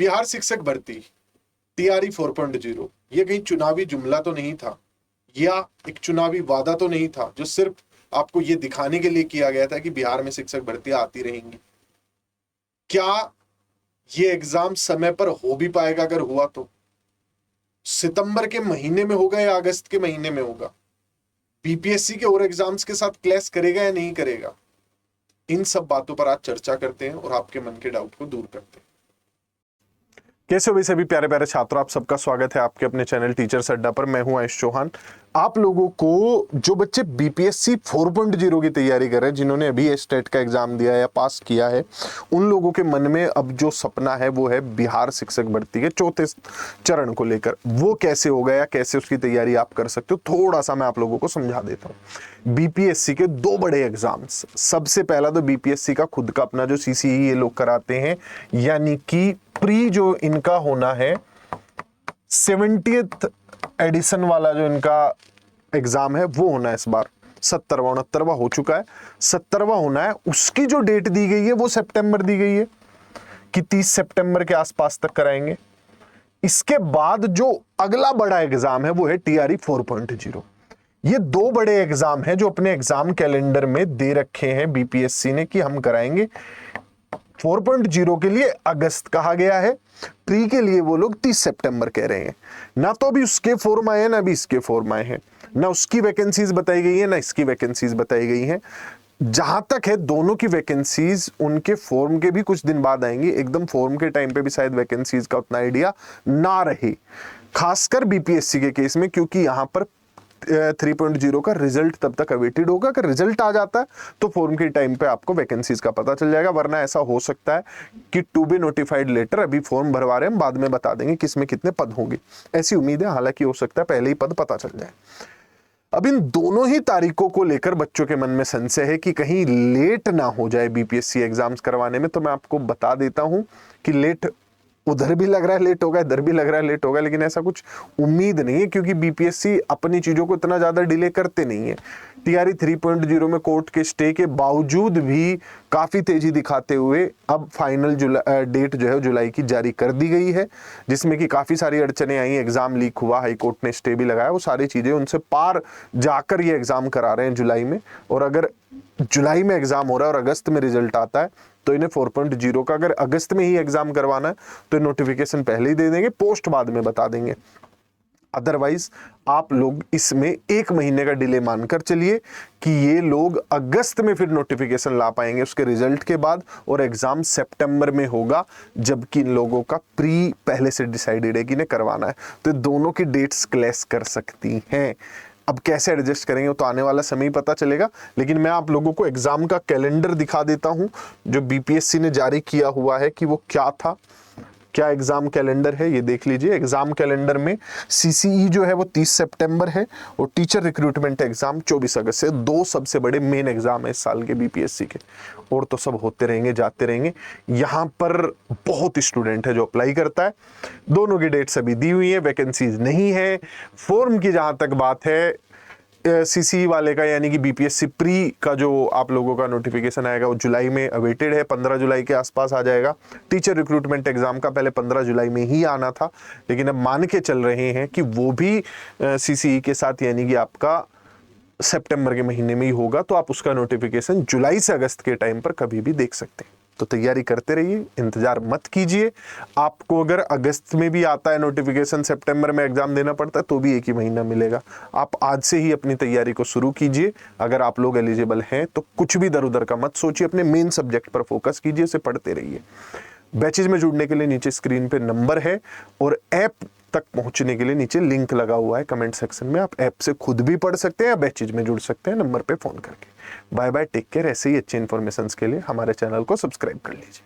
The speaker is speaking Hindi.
बिहार शिक्षक भर्ती टीआरई 4.0 ये कहीं चुनावी जुमला तो नहीं था, या एक चुनावी वादा तो नहीं था जो सिर्फ आपको ये दिखाने के लिए किया गया था कि बिहार में शिक्षक भर्तियां आती रहेंगी। क्या ये एग्जाम समय पर हो भी पाएगा? अगर हुआ तो सितंबर के महीने में होगा या अगस्त के महीने में होगा? बीपीएससी के और एग्जाम्स के साथ क्लैश करेगा या नहीं करेगा? इन सब बातों पर आज चर्चा करते हैं और आपके मन के डाउट को दूर करते हैं। कैसे हो भाई सभी प्यारे प्यारे छात्रों, आप सबका स्वागत है आपके अपने चैनल टीचर्स अड्डा पर। मैं हूं आयुष चौहान। आप लोगों को जो बच्चे बीपीएससी 4.0 की तैयारी कर रहे हैं, जिन्होंने अभी स्टेट का एग्जाम दिया या पास किया है, उन लोगों के मन में अब जो सपना है वो है बिहार शिक्षक भर्ती के चौथे चरण को लेकर। वो कैसे होगा या कैसे उसकी तैयारी आप कर सकते हो, थोड़ा सा मैं आप लोगों को समझा देता हूँ। बीपीएससी के दो बड़े एग्जाम्स, सबसे पहला तो बीपीएससी का खुद का अपना जो सीसीई ये लोग कराते हैं, यानी कि प्री जो इनका होना है 70th एडिशन वाला जो इनका एग्जाम है वो होना है इस बार। 70वां 69वां हो चुका है, 70वां होना है। उसकी जो डेट दी गई है वो सितंबर दी गई है कि 30 सितंबर के आसपास तक कराएंगे। इसके बाद जो अगला बड़ा एग्जाम है वो है टीआरई 4.0। ये दो बड़े एग्जाम हैं जो अपने एग्जाम कैलेंडर में दे रखे हैं बीपीएससी ने कि हम कराएंगे। 4.0 के लिए अगस्त कहा गया है, प्री के लिए वो लोग 30 सितंबर कह रहे हैं। ना तो अभी उसके फॉर्म आए हैं ना अभी इसके फॉर्म आए हैं, ना उसकी वैकेंसीज बताई गई है ना इसकी वैकेंसीज बताई गई हैं। जहां तक है दोनों की वैकेंसीज उनके फॉर्म के भी कुछ दिन बाद आएंगी। एकदम फॉर्म के टाइम पे भी शायद वैकेंसीज का उतना आइडिया ना रहे, खासकर बीपीएससी के केस में, क्योंकि यहां पर 3.0 का रिजल्ट तब तक अवेटेड होगा। अगर रिजल्ट आ जाता है तो फॉर्म के टाइम पे आपको वैकेंसीज का पता चल जाएगा, वरना ऐसा हो सकता है कि टू बी नोटिफाइड लेटर, अभी फॉर्म भरवा रहे हैं, बाद में बता देंगे किसमें कितने पद होंगे, ऐसी उम्मीद है। हालांकि हो सकता है पहले ही पद पता चल जाए। अब इन दोनों ही तारीखों को लेकर बच्चों के मन में संशय है कि कहीं लेट ना हो जाए बीपीएससी एग्जाम्स करवाने में। तो मैं आपको बता देता हूं कि लेट उधर भी लग रहा है लेट होगा, इधर भी लग रहा है लेट होगा, लेकिन ऐसा कुछ उम्मीद नहीं है, क्योंकि बीपीएससी अपनी चीजों को इतना ज्यादा डिले करते नहीं है। टीआरई 3.0 में कोर्ट के स्टे के बावजूद भी काफी तेजी दिखाते हुए अब फाइनल डेट जो है जुलाई की जारी कर दी गई है, जिसमें कि काफी सारी अड़चने आई। एग्जाम लीक हुआ, हाईकोर्ट ने स्टे भी लगाया, वो सारी चीजें उनसे पार जाकर ये एग्जाम करा रहे हैं जुलाई में। और अगर जुलाई में एग्जाम हो रहा है और अगस्त में रिजल्ट आता है तो इन्हें 4.0 का अगर अगस्त में ही एग्जाम करवाना है तो नोटिफिकेशन पहले ही दे देंगे, पोस्ट बाद में बता देंगे। अदरवाइज आप लोग इसमें एक महीने का डिले मानकर चलिए कि ये लोग अगस्त में फिर नोटिफिकेशन ला पाएंगे उसके रिजल्ट के बाद, और एग्जाम सितंबर में होगा, जबकि इन लोगों का प्री पहले से डिसाइडेड है कि इन्हें करवाना है। तो दोनों की डेट्स क्लैश कर सकती हैं। अब कैसे एडजस्ट करेंगे तो आने वाला समय ही पता चलेगा, लेकिन मैं आप लोगों को एग्जाम का कैलेंडर दिखा देता हूं जो बीपीएससी ने जारी किया हुआ है कि वो क्या था, क्या एग्जाम कैलेंडर है, ये देख लीजिए। एग्जाम कैलेंडर में सीसीई जो है वो 30 सितंबर है और टीचर रिक्रूटमेंट एग्जाम 24 अगस्त से। दो सबसे बड़े मेन एग्जाम है इस साल के बीपीएससी के, और तो सब होते रहेंगे जाते रहेंगे। यहाँ पर बहुत स्टूडेंट है जो अप्लाई करता है। दोनों की डेट्स अभी दी हुई है, वैकेंसीज नहीं है। फॉर्म की जहां तक बात है सीसी वाले का, यानी कि बीपीएससी प्री का जो आप लोगों का नोटिफिकेशन आएगा वो जुलाई में अवेटेड है, 15 जुलाई के आसपास आ जाएगा। टीचर रिक्रूटमेंट एग्जाम का पहले 15 जुलाई में ही आना था, लेकिन अब मान के चल रहे हैं कि वो भी सीसीई के साथ, यानी कि आपका सितंबर के महीने में ही होगा। तो आप उसका नोटिफिकेशन जुलाई से अगस्त के टाइम पर कभी भी देख सकते हैं। तो तैयारी करते रहिए, इंतजार मत कीजिए। आपको अगर अगस्त में भी आता है नोटिफिकेशन, सितंबर में एग्जाम देना पड़ता है, तो भी एक ही महीना मिलेगा। आप आज से ही अपनी तैयारी को शुरू कीजिए। अगर आप लोग एलिजिबल हैं तो कुछ भी दर उधर का मत सोचिए, अपने मेन सब्जेक्ट पर फोकस कीजिए, उसे पढ़ते रहिए। बैचेज में जुड़ने के लिए नीचे स्क्रीन पे नंबर है और ऐप तक पहुंचने के लिए नीचे लिंक लगा हुआ है कमेंट सेक्शन में। आप ऐप से खुद भी पढ़ सकते हैं या बैचेज में जुड़ सकते हैं नंबर पे फोन करके। Bye bye, take care. ऐसे ही अच्छे इन्फॉर्मेशन के लिए हमारे चैनल को सब्सक्राइब कर लीजिए।